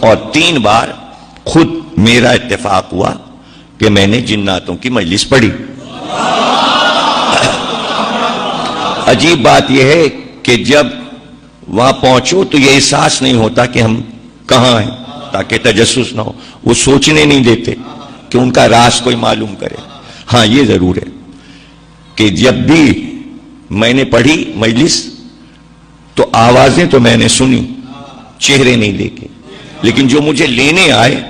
اور 3 بار خود میرا اتفاق ہوا کہ میں نے جناتوں کی مجلس پڑھی. عجیب بات یہ ہے کہ جب وہاں پہنچو تو یہ احساس نہیں ہوتا کہ ہم کہاں ہیں، تاکہ تجسس نہ ہو. وہ سوچنے نہیں دیتے کہ ان کا راز کوئی معلوم کرے. ہاں یہ ضرور ہے کہ جب بھی میں نے پڑھی مجلس تو آوازیں تو میں نے سنی، چہرے نہیں دیکھے، لیکن جو مجھے لینے آئے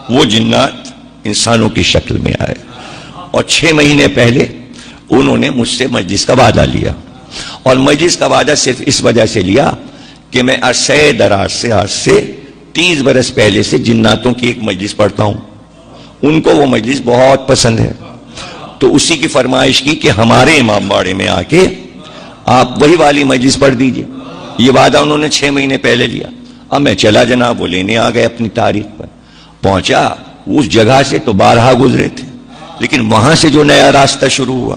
وہ جنات انسانوں کی شکل میں آئے. اور 6 مہینے پہلے انہوں نے مجھ سے مجلس کا وعدہ لیا. اور مجلس کا وعدہ صرف اس وجہ سے لیا کہ میں عرصہ دراز سے، آج سے 30 برس پہلے سے جناتوں کی ایک مجلس پڑھتا ہوں. ان کو وہ مجلس بہت پسند ہے، تو اسی کی فرمائش کی کہ ہمارے امام باڑے میں آ کے آپ وہی والی مجلس پڑھ دیجئے. یہ وعدہ انہوں نے 6 مہینے پہلے لیا. اب میں چلا جناب، وہ لینے آ گئے اپنی تاریخ پر. پہنچا اس جگہ سے تو بارہا گزرے تھے، لیکن وہاں سے جو نیا راستہ شروع ہوا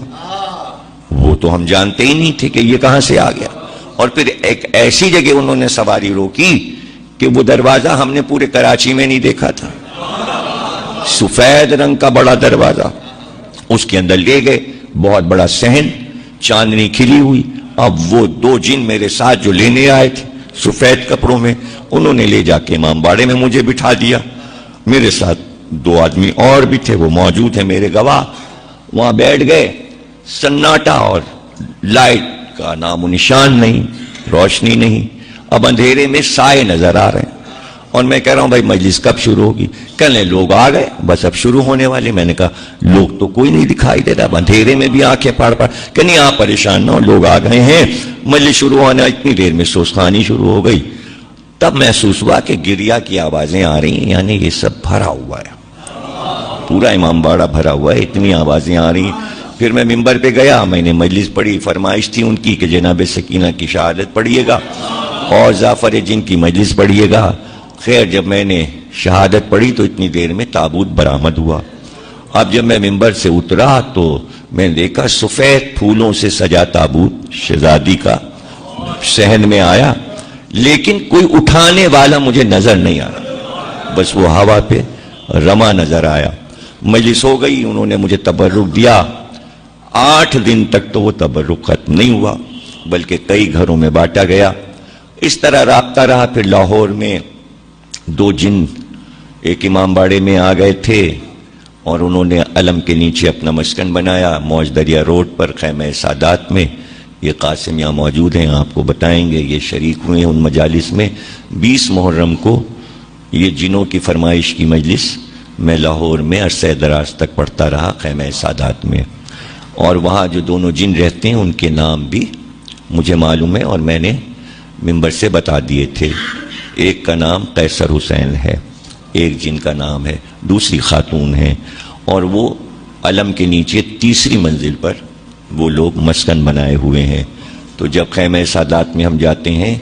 وہ تو ہم جانتے ہی نہیں تھے کہ یہ کہاں سے آ گیا. اور پھر ایک ایسی جگہ انہوں نے سواری روکی کہ وہ دروازہ ہم نے پورے کراچی میں نہیں دیکھا تھا. سفید رنگ کا بڑا دروازہ، اس کے اندر لے گئے. بہت بڑا صحن، چاندنی کھلی ہوئی. اب وہ 2 جن میرے ساتھ جو لینے آئے تھے سفید کپڑوں میں، انہوں نے لے جا کے امام باڑے میں مجھے بٹھا دیا. میرے ساتھ 2 آدمی اور بھی تھے، وہ موجود ہیں میرے گواہ. وہاں بیٹھ گئے. سناٹا اور لائٹ کا نام و نشان نہیں، روشنی نہیں. اب اندھیرے میں سائے نظر آ رہے ہیں. اور میں کہہ رہا ہوں بھائی مجلس کب شروع ہوگی؟ کہنے لوگ آ گئے، بس اب شروع ہونے والے. میں نے کہا لوگ تو کوئی نہیں دکھائی دے رہا، اب اندھیرے میں بھی آنکھیں پاڑ پاڑ. کہ نہیں آپ پریشان نہ ہو، لوگ آ گئے ہیں، مجلس شروع ہونا. اتنی دیر میں سوسخانی شروع ہو گئی. تب محسوس ہوا کہ گریا کی آوازیں آ رہی ہیں، یعنی یہ سب بھرا ہوا ہے، پورا امام باڑہ بھرا ہوا ہے، اتنی آوازیں آ رہی ہیں. پھر میں ممبر پہ گیا، میں نے مجلس پڑھی. فرمائش تھی ان کی کہ جناب سکینہ کی شہادت پڑھیے گا اور جعفر جن کی مجلس پڑھیے گا. خیر جب میں نے شہادت پڑھی تو اتنی دیر میں تابوت برآمد ہوا. اب جب میں ممبر سے اترا تو میں نے دیکھا سفید پھولوں سے سجا تابوت شہزادی کا صحن میں آیا، لیکن کوئی اٹھانے والا مجھے نظر نہیں آیا، بس وہ ہوا پہ رما نظر آیا. مجلس ہو گئی، انہوں نے مجھے تبرک دیا. 8 دن تک تو وہ تبرک ختم نہیں ہوا، بلکہ کئی گھروں میں بانٹا گیا. اس طرح رابطہ رہا. پھر لاہور میں 2 جن ایک امام باڑے میں آ گئے تھے اور انہوں نے علم کے نیچے اپنا مسکن بنایا موج دریا روڈ پر خیمہ سادات میں. یہ قاسم یہاں موجود ہیں، آپ کو بتائیں گے. یہ شریک ہوئے ہیں ان مجالس میں. 20 محرم کو یہ جنوں کی فرمائش کی مجلس میں لاہور میں عرصہ دراز تک پڑھتا رہا خیمہ سادات میں. اور وہاں جو دونوں جن رہتے ہیں ان کے نام بھی مجھے معلوم ہے اور میں نے ممبر سے بتا دیے تھے. ایک کا نام قیصر حسین ہے، ایک جن کا نام ہے، دوسری خاتون ہے. اور وہ علم کے نیچے 3ری منزل پر وہ لوگ مسکن بنائے ہوئے ہیں. تو جب خیمہ سادات میں ہم جاتے ہیں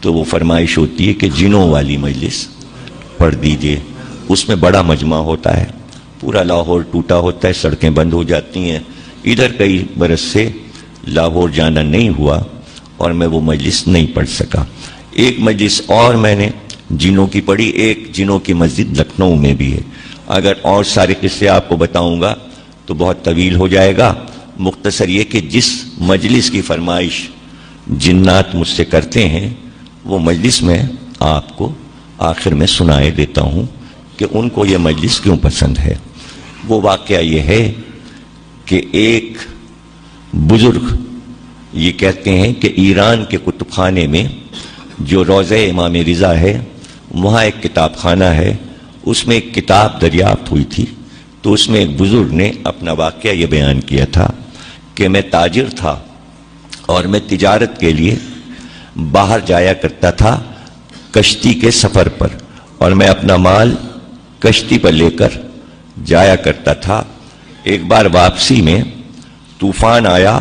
تو وہ فرمائش ہوتی ہے کہ جنوں والی مجلس پڑھ دیجئے. اس میں بڑا مجمع ہوتا ہے، پورا لاہور ٹوٹا ہوتا ہے، سڑکیں بند ہو جاتی ہیں. ادھر کئی برس سے لاہور جانا نہیں ہوا اور میں وہ مجلس نہیں پڑھ سکا. ایک مجلس اور میں نے جنوں کی پڑھی، ایک جنوں کی مسجد لکھنؤ میں بھی ہے. اگر اور سارے قصے آپ کو بتاؤں گا تو بہت طویل ہو جائے گا. مختصر یہ کہ جس مجلس کی فرمائش جنات مجھ سے کرتے ہیں وہ مجلس میں آپ کو آخر میں سنائے دیتا ہوں کہ ان کو یہ مجلس کیوں پسند ہے. وہ واقعہ یہ ہے کہ ایک بزرگ یہ کہتے ہیں کہ ایران کے کتب خانے میں جو روضہ امام رضا ہے وہاں ایک کتاب خانہ ہے، اس میں ایک کتاب دریافت ہوئی تھی. تو اس میں ایک بزرگ نے اپنا واقعہ یہ بیان کیا تھا کہ میں تاجر تھا اور میں تجارت کے لیے باہر جایا کرتا تھا کشتی کے سفر پر، اور میں اپنا مال کشتی پر لے کر جایا کرتا تھا. ایک بار واپسی میں طوفان آیا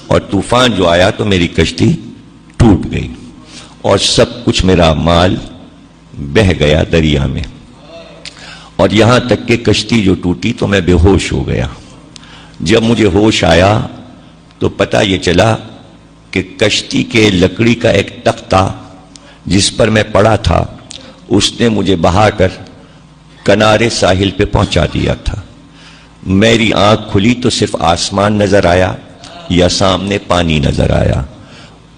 اور طوفان جو آیا تو میری کشتی ٹوٹ گئی اور سب کچھ میرا مال بہہ گیا دریا میں. اور یہاں تک کہ کشتی جو ٹوٹی تو میں بے ہوش ہو گیا. جب مجھے ہوش آیا تو پتہ یہ چلا کہ کشتی کے لکڑی کا ایک تختہ جس پر میں پڑا تھا اس نے مجھے بہا کر کنارے ساحل پہ پہنچا دیا تھا. میری آنکھ کھلی تو صرف آسمان نظر آیا یا سامنے پانی نظر آیا.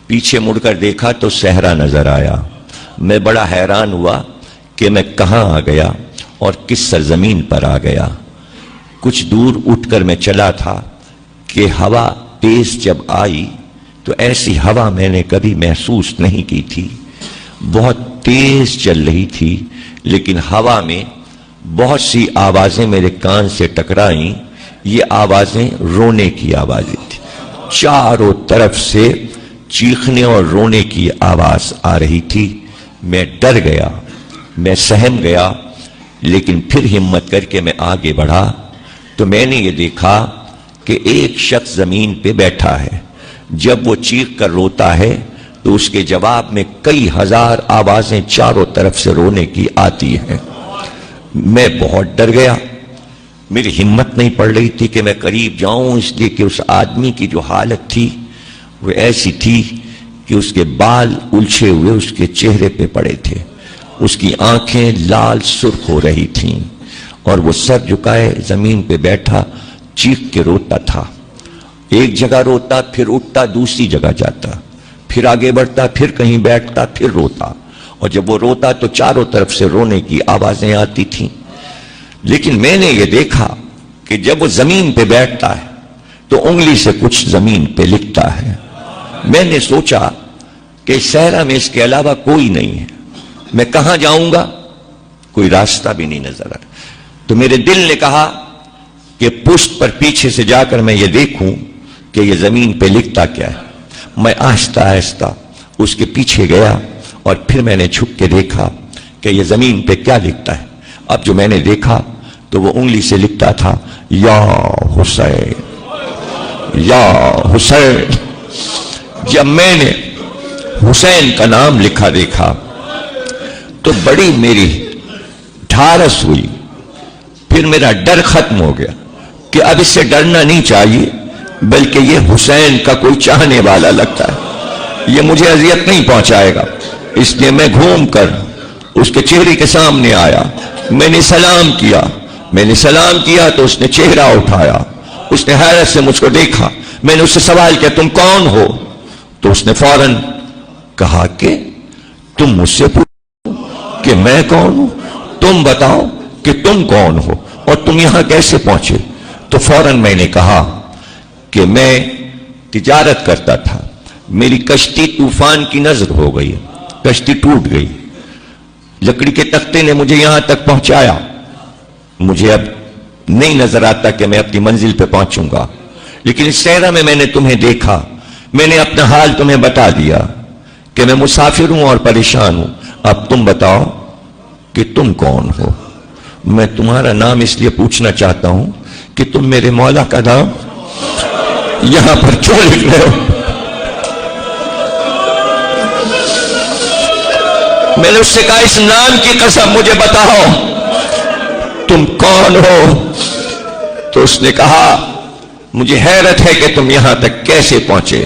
پیچھے مڑ کر دیکھا تو صحرا نظر آیا. میں بڑا حیران ہوا کہ میں کہاں آ گیا اور کس سرزمین پر آ گیا. کچھ دور اٹھ کر میں چلا تھا کہ ہوا تیز جب آئی تو ایسی ہوا میں نے کبھی محسوس نہیں کی تھی. بہت تیز چل رہی تھی لیکن ہوا میں بہت سی آوازیں میرے کان سے ٹکرائیں. یہ آوازیں رونے کی آوازیں تھیں. چاروں طرف سے چیخنے اور رونے کی آواز آ رہی تھی. میں ڈر گیا, میں سہم گیا, لیکن پھر ہمت کر کے میں آگے بڑھا تو میں نے یہ دیکھا کہ ایک شخص زمین پہ بیٹھا ہے. جب وہ چیخ کر روتا ہے تو اس کے جواب میں کئی ہزار آوازیں چاروں طرف سے رونے کی آتی ہیں. میں بہت ڈر گیا. میری ہمت نہیں پڑ رہی تھی کہ میں قریب جاؤں, اس لیے کہ اس آدمی کی جو حالت تھی وہ ایسی تھی کہ اس کے بال الجھے ہوئے اس کے چہرے پہ پڑے تھے. اس کی آنکھیں لال سرخ ہو رہی تھیں اور وہ سر جھکائے زمین پہ بیٹھا چیخ کے روتا تھا. ایک جگہ روتا, پھر اٹھتا, دوسری جگہ جاتا, پھر آگے بڑھتا, پھر کہیں بیٹھتا, پھر روتا. اور جب وہ روتا تو چاروں طرف سے رونے کی آوازیں آتی تھیں. لیکن میں نے یہ دیکھا کہ جب وہ زمین پہ بیٹھتا ہے تو انگلی سے کچھ زمین پہ لکھتا ہے. میں نے سوچا کہ صحرا میں اس کے علاوہ کوئی نہیں ہے, میں کہاں جاؤں گا؟ کوئی راستہ بھی نہیں نظر آ. تو میرے دل نے کہا کہ پشت پر پیچھے سے جا کر میں یہ دیکھوں کہ یہ زمین پہ لکھتا کیا ہے. میں آہستہ آہستہ اس کے پیچھے گیا اور پھر میں نے چھپ کے دیکھا کہ یہ زمین پہ کیا لکھتا ہے. اب جو میں نے دیکھا تو وہ انگلی سے لکھتا تھا یا حسین, یا حسین. جب میں نے حسین کا نام لکھا دیکھا تو بڑی میری ڈھارس ہوئی. پھر میرا ڈر ختم ہو گیا کہ اب اس سے ڈرنا نہیں چاہیے, بلکہ یہ حسین کا کوئی چاہنے والا لگتا ہے, یہ مجھے اذیت نہیں پہنچائے گا. اس لیے میں گھوم کر اس کے چہرے کے سامنے آیا. میں نے سلام کیا. میں نے سلام کیا تو اس نے چہرہ اٹھایا. اس نے حیرت سے مجھ کو دیکھا. میں نے اس سے سوال کیا تم کون ہو؟ تو اس نے فوراً کہا کہ تم مجھ سے پوچھو کہ میں کون ہوں, تم بتاؤ کہ تم کون ہو اور تم یہاں کیسے پہنچے. تو فوراً میں نے کہا کہ میں تجارت کرتا تھا, میری کشتی طوفان کی نظر ہو گئی, کشتی ٹوٹ گئی, لکڑی کے تختے نے مجھے یہاں تک پہنچایا. مجھے اب نہیں نظر آتا کہ میں اپنی منزل پہ پہنچوں گا, لیکن اس صحرا میں نے تمہیں دیکھا, میں نے اپنا حال تمہیں بتا دیا کہ میں مسافر ہوں اور پریشان ہوں. اب تم بتاؤ کہ تم کون ہو. میں تمہارا نام اس لیے پوچھنا چاہتا ہوں کہ تم میرے مولا کا نام یہاں پر کیوں لکھ رہے ہو؟ میں نے اس سے کہا اس نام کی قسم مجھے بتاؤ تم کون ہو. تو اس نے کہا مجھے حیرت ہے کہ تم یہاں تک کیسے پہنچے,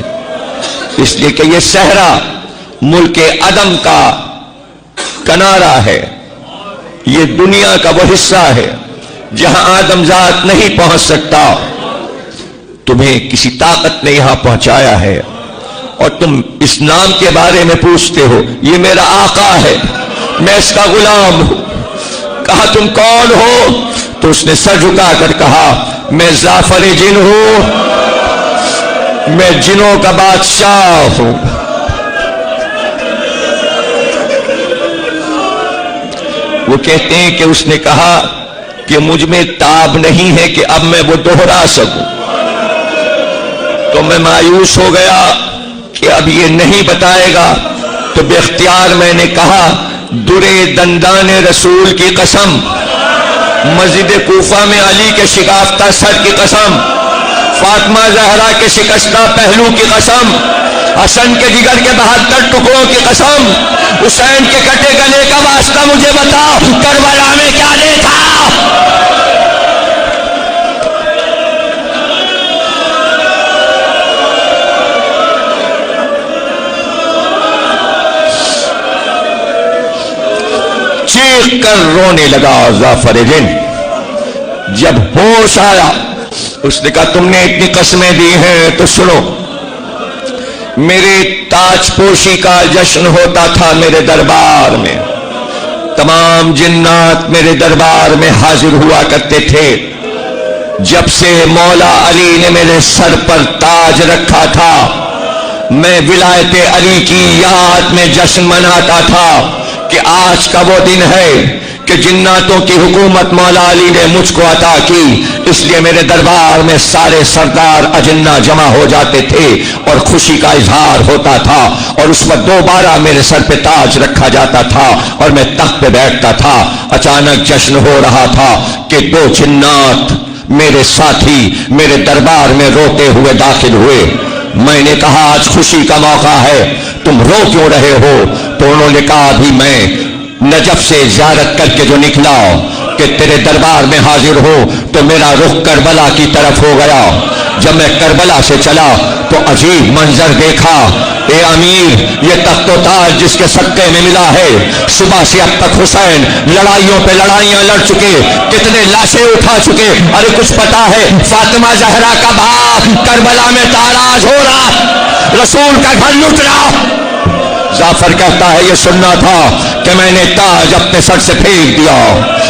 اس لیے کہ یہ صحرا ملک عدم کا کنارہ ہے, یہ دنیا کا وہ حصہ ہے جہاں آدم ذات نہیں پہنچ سکتا. تمہیں کسی طاقت نے یہاں پہنچایا ہے اور تم اس نام کے بارے میں پوچھتے ہو. یہ میرا آقا ہے, میں اس کا غلام ہوں. کہا تم کون ہو؟ تو اس نے سر جھکا کر کہا میں زعفر جن ہوں, میں جنوں کا بادشاہ ہوں. وہ کہتے ہیں کہ اس نے کہا کہ مجھ میں تاب نہیں ہے کہ اب میں وہ دوہرا سکوں. تو میں مایوس ہو گیا کہ اب یہ نہیں بتائے گا. تو بے اختیار میں نے کہا درے دندان رسول کی قسم, مسجد کوفہ میں علی کے شکافتہ سر کی قسم, فاطمہ زہرا کے شکستہ پہلو کی قسم, حسن کے جگر کے 72 ٹکڑوں کی قسم, حسین کے کٹے گلے کا واسطہ مجھے بتاؤ کربلا میں کیا دیکھا؟ چیخ کر رونے لگا جعفر جن۔ جب ہوش آیا اس نے کہا تم نے اتنی قسمیں دی ہیں تو سنو، میرے تاج پوشی کا جشن ہوتا تھا میرے دربار میں، تمام جنات میرے دربار میں حاضر ہوا کرتے تھے۔ جب سے مولا علی نے میرے سر پر تاج رکھا تھا میں ولایت علی کی یاد میں جشن مناتا تھا کہ آج کا وہ دن ہے کہ جناتوں کی حکومت مولا علی نے مجھ کو عطا کی، اس لیے میرے دربار میں سارے سردار اجنہ جمع ہو جاتے تھے اور خوشی کا اظہار ہوتا تھا، اور اس وقت دوبارہ میرے سر پہ تاج رکھا جاتا تھا اور میں تخت پہ بیٹھتا تھا۔ اچانک جشن ہو رہا تھا کہ دو جنات میرے ساتھی میرے دربار میں روتے ہوئے داخل ہوئے۔ میں نے کہا آج خوشی کا موقع ہے، تم رو کیوں رہے ہو؟ تو انہوں نے کہا ابھی میں نجف سے زیارت کر کے جو نکلا کہ تیرے دربار میں حاضر ہو تو میرا رخ کربلا کی طرف ہو گیا۔ جب میں کربلا سے چلا تو عجیب منظر دیکھا، اے امیر یہ تخت و تاج جس کے صدقے میں ملا ہے، صبح سے اب تک حسین لڑائیوں پہ لڑائیاں لڑ چکے، کتنے لاشیں اٹھا چکے، ارے کچھ پتا ہے فاطمہ زہرا کا باپ کربلا میں تاراج ہو رہا، رسول کا گھر لٹ رہا۔ جعفر کہتا ہے یہ سننا تھا کہ میں نے تاج اپنے سر سے پھینک دیا،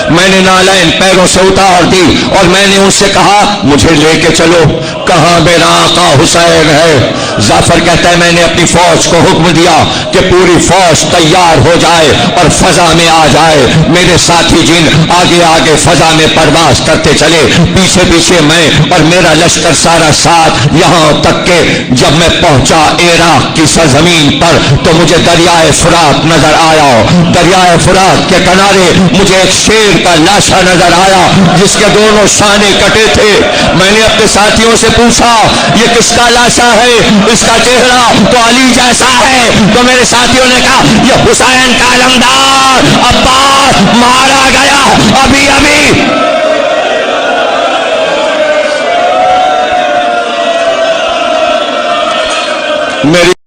میں نے نالین پیروں سے اتار دی اور میں نے ان سے کہا مجھے لے کے چلو، کہاں میرا آقا حسین ہے؟ جعفر کہتا ہے میں نے اپنی فوج کو حکم دیا کہ پوری فوج تیار ہو جائے اور فضا میں آ جائے، میرے ساتھی جن آگے آگے فضا میں پرواز کرتے چلے، پیچھے پیچھے میں اور میرا لشکر سارا ساتھ، یہاں تک کہ جب میں پہنچا عراق کی سرزمین پر تو مجھے دریائے فرات نظر آیا، دریائے فرات کے کنارے مجھے ایک شیر کا لاشا نظر آیا جس کے دونوں شانے کٹے تھے۔ میں نے اپنے ساتھیوں سے پوچھا یہ کس کا لاشا ہے؟ اس کا چہرہ تو علی جیسا ہے۔ تو میرے ساتھیوں نے کہا یہ حسین کا علمدار عباس مارا گیا ابھی ابھی۔ میری